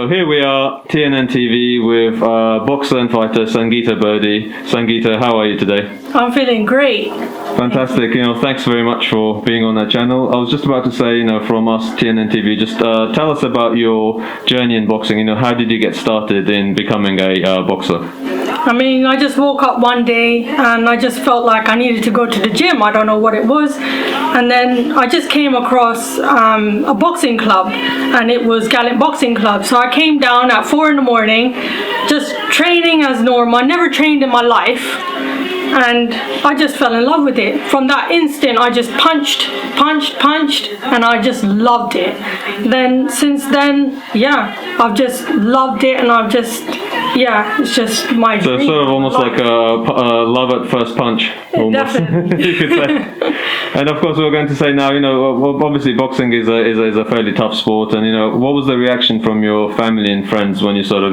So here we are, T&N TV with boxer and fighter Sangeeta Birdi. Sangeeta, how are you today? I'm feeling great. Fantastic. Thanks very much for being on that channel. I was just about to say, from us, T&N TV, just tell us about your journey in boxing. How did you get started in becoming a boxer? I just woke up one day and I just felt like I needed to go to the gym. I don't know what it was. And then I just came across a boxing club, and it was Gallant Boxing Club. So I came down at 4 in the morning, just training as normal. I never trained in my life. And I just fell in love with it. From that instant, I just punched, and I just loved it. Then, since then, I've just loved it, and it's just my dream. So sort of almost like a love at first punch, almost. Definitely. You could say. And of course, we're going to say now, obviously boxing is a fairly tough sport, and what was the reaction from your family and friends when you sort of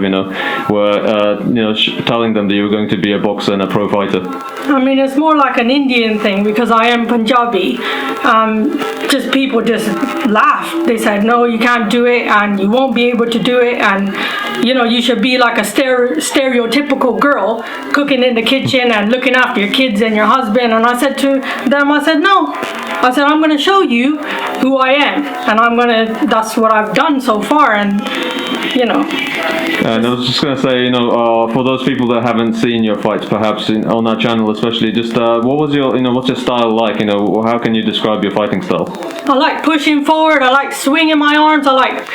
were telling them that you were going to be a boxer and a pro fighter? It's more like an Indian thing because I am Punjabi. People just laughed. They said, no, you can't do it, and you won't be able to do it, and you should be like a stereotypical girl, cooking in the kitchen and looking after your kids and your husband. And I said to them, no. I said, I'm going to show you who I am, and that's what I've done so far, and And I was just going to say, for those people that haven't seen your fights, perhaps on our channel especially, just what's your style like? How can you describe your fighting style? I like pushing forward. I like swinging my arms. I like,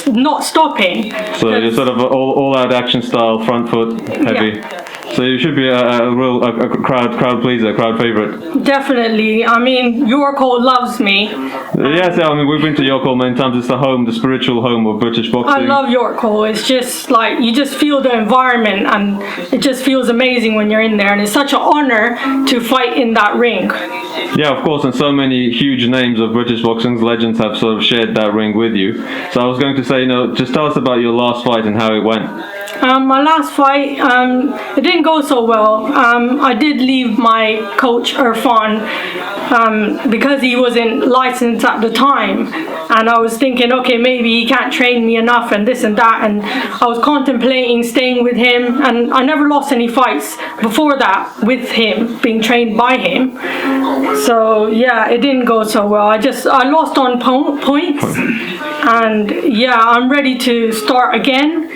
not stopping. So you're sort of all-out action style, front foot, heavy. Yeah. So you should be a real crowd pleaser, crowd favorite. Definitely. York Hall loves me. Yes, we've been to York Hall many times. It's the spiritual home of British boxing. I love York Hall. It's just like, you just feel the environment, and it just feels amazing when you're in there. And it's such an honor to fight in that ring. Yeah, of course, and so many huge names of British boxing legends have sort of shared that ring with you. So I was going to say, just tell us about your last fight and how it went. My last fight, it didn't go so well. I did leave my coach Irfan because he wasn't licensed at the time, and I was thinking, okay, maybe he can't train me enough and this and that, and I was contemplating staying with him, and I never lost any fights before that with him, being trained by him. So it didn't go so well. I lost on points, and I'm ready to start again.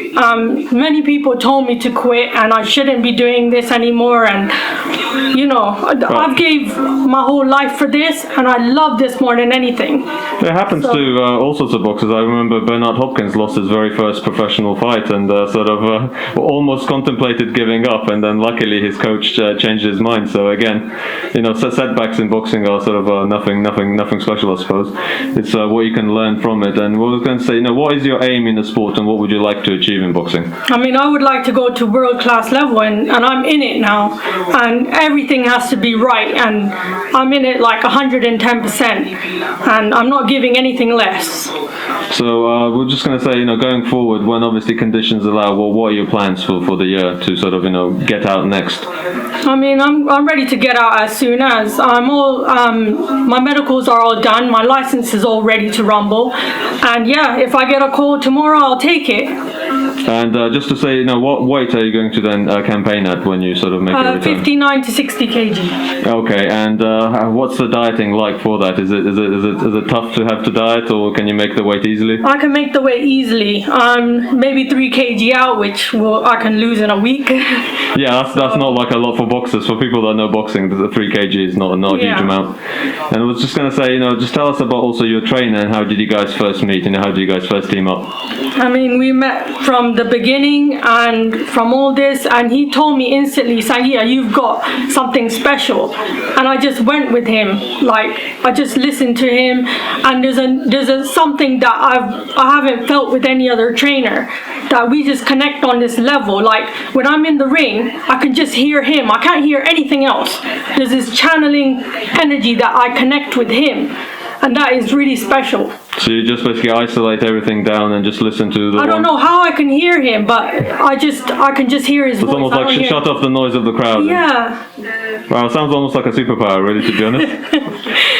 Many people told me to quit and I shouldn't be doing this anymore, and I've gave my whole life for this, and I love this more than anything. It happens to all sorts of boxers. I remember Bernard Hopkins lost his very first professional fight and almost contemplated giving up, and then luckily his coach changed his mind. So again, setbacks in boxing are sort of nothing special, I suppose. It's what you can learn from it. And what I was going to say, what is your aim in the sport, and what would you like to achieve in boxing? I would like to go to world-class level, and I'm in it now, and everything has to be right, and I'm in it like 110%, and I'm not giving anything less. So we're just going to say, going forward, when obviously conditions allow, what are your plans for the year to sort of, get out next? I'm ready to get out as soon as. My medicals are all done, my license is all ready to rumble, and if I get a call tomorrow, I'll take it. And just to say, what weight are you going to then campaign at when you sort of make your return? 59 to 60 kg. Okay, and what's the dieting like for that? Is it tough to have to diet, or can you make the weight easily? I can make the weight easily. Maybe 3 kg out, which I can lose in a week. Yeah, that's not like a lot for boxers. For people that know boxing, the 3 kg is not a huge amount. And I was just going to say, just tell us about also your trainer, and how did you guys first meet, and how did you guys first team up? We met from the beginning and from all this, and he told me instantly, Sangeeta, you've got something special. And I just went with him, I just listened to him, and there's something that I haven't felt with any other trainer, that we just connect on this level. When I'm in the ring, I can just hear him, I can't hear anything else. There's this channeling energy that I connect with him, and that is really special. So you just basically isolate everything down and just listen to the... I don't know how I can hear him, but I can just hear his voice. It's almost like shut off the noise of the crowd. Yeah. Wow, it sounds almost like a superpower, really, to be honest.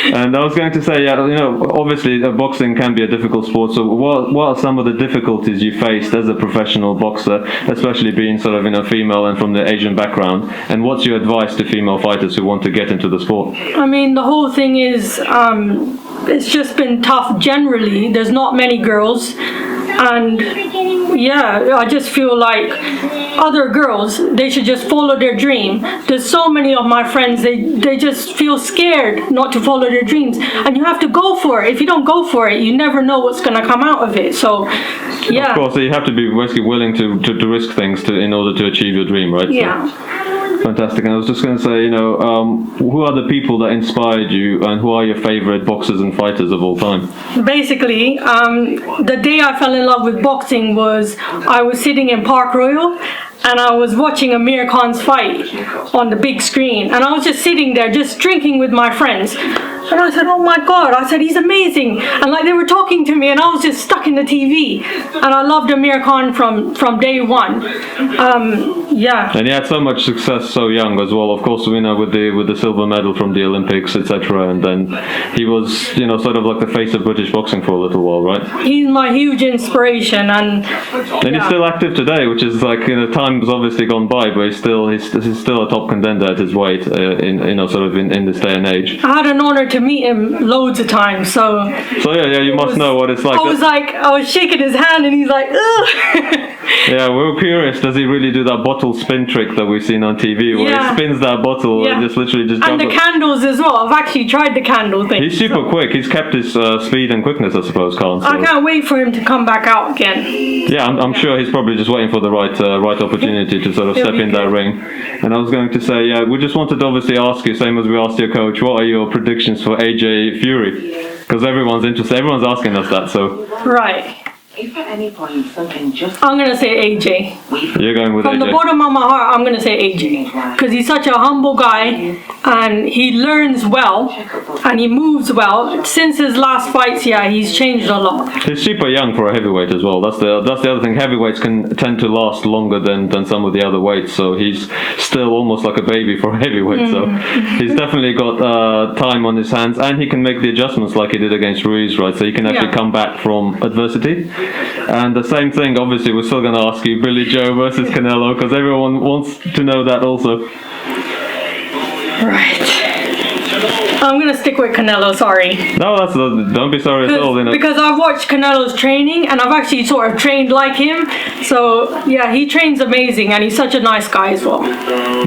And I was going to say, obviously boxing can be a difficult sport. So what are some of the difficulties you faced as a professional boxer, especially being sort of female and from the Asian background? And what's your advice to female fighters who want to get into the sport? I mean, the whole thing is, it's just been tough generally. There's not many girls, and yeah, I just feel like other girls, they should just follow their dream. There's so many of my friends, they just feel scared not to follow their dreams, and you have to go for it. If you don't go for it, you never know what's going to come out of it. So yeah, of course, so you have to be basically willing to risk things in order to achieve your dream, right? Yeah. So, fantastic. And I was just going to say, who are the people that inspired you, and who are your favorite boxers and fighters of all time? Basically, the day I fell in love with boxing was I was sitting in Park Royal and I was watching Amir Khan's fight on the big screen, and I was just sitting there just drinking with my friends, and I said, oh my god, I said, he's amazing, and like they were talking to me and I was just stuck in the TV, and I loved Amir Khan from day one. Yeah. And he had so much success so young as well. Of course, with the silver medal from the Olympics, etc. And then he was, sort of like the face of British boxing for a little while, right? He's my huge inspiration, and he's still active today, which is like, time's obviously gone by, but he's still a top contender at his weight, in this day and age. I had an honor to meet him loads of times, so yeah, you must know what it's like. I was shaking his hand, and he's like, ugh. Yeah, we're curious. Does he really do that bottle spin trick that we've seen on TV, where he spins that bottle and just literally just and the candles as well? I've actually tried the candle thing. He's super quick. He's kept his speed and quickness, I suppose, Khan. So. I can't wait for him to come back out again. Yeah, I'm sure he's probably just waiting for the right opportunity to sort of step in that ring. And I was going to say, we just wanted to obviously ask you, same as we asked your coach, what are your predictions for AJ Fury? Because everyone's interested. Everyone's asking us that. So right. If at any point something just... I'm going to say AJ. You're going with From AJ? From the bottom of my heart, I'm going to say AJ. Because he's such a humble guy, and he learns well, and he moves well. Since his last fights, he's changed a lot. He's super young for a heavyweight as well. That's the other thing. Heavyweights can tend to last longer than some of the other weights, so he's still almost like a baby for a heavyweight. So he's definitely got time on his hands, and he can make the adjustments like he did against Ruiz, right? So he can actually come back from adversity. And the same thing, obviously, we're still going to ask you, Billy Joe versus Canelo, because everyone wants to know that also. Right. I'm going to stick with Canelo, sorry. No, don't be sorry at all. Because I've watched Canelo's training, and I've actually sort of trained like him. So, yeah, he trains amazing, and he's such a nice guy as well.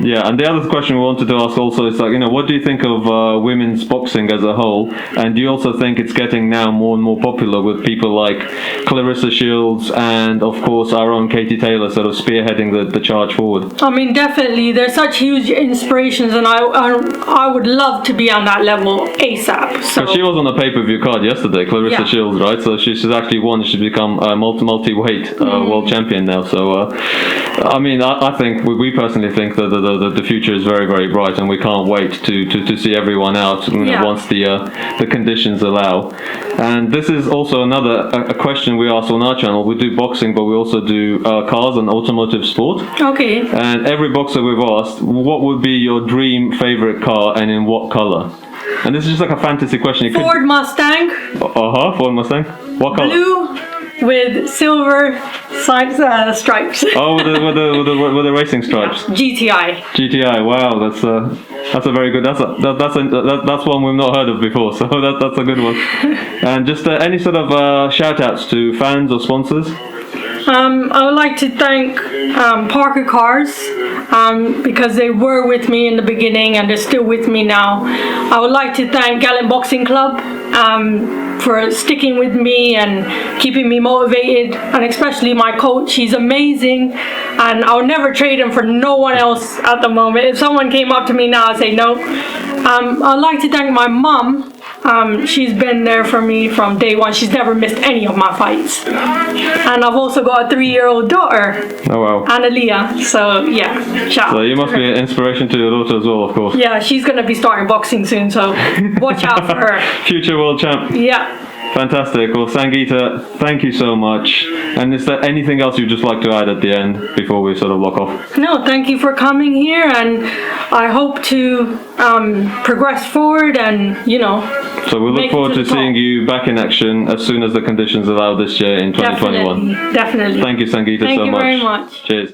Yeah, and the other question we wanted to ask also is, what do you think of women's boxing as a whole? And do you also think it's getting now more and more popular with people like Clarissa Shields and, of course, our own Katie Taylor sort of spearheading the charge forward? I mean, definitely. They're such huge inspirations, and I would love to be on that level ASAP. So she was on a pay-per-view card yesterday, Clarissa Shields, right? So she's actually won. She's become a multi-weight world champion now. So I mean, I think we personally think that the future is very, very bright, and we can't wait to see everyone out once the conditions allow. And this is also a question we ask on our channel. We do boxing, but we also do cars and automotive sport. Okay. And every boxer we've asked, what would be your dream favorite car, and in what color? And this is just like a fantasy question. Ford Mustang. Ford Mustang. What color? Blue with silver stripes. Oh, with the racing stripes. GTI. Wow, that's a very good. That's one we've not heard of before. So that's a good one. And just any sort of shout outs to fans or sponsors. I would like to thank Parker Cars because they were with me in the beginning and they're still with me now. I would like to thank Gallant Boxing Club for sticking with me and keeping me motivated, and especially my coach. He's amazing, and I'll never trade him for no one else at the moment. If someone came up to me now, I'd say no. I'd like to thank my mom. She's been there for me from day one. She's never missed any of my fights. And I've also got a 3-year-old daughter. Oh wow. Analia. So yeah, shout out. So you must be an inspiration to your daughter as well, of course. Yeah, she's going to be starting boxing soon, so watch out for her. Future world champ. Yeah. Fantastic. Well, Sangeeta, thank you so much. And is there anything else you'd just like to add at the end before we sort of lock off? No, thank you for coming here, and I hope to progress forward and, So we look make it forward to to the seeing top. you back in action as soon as the conditions allow this year in 2021. Definitely. Thank you, Sangeeta, Thank so you much. very much. Cheers.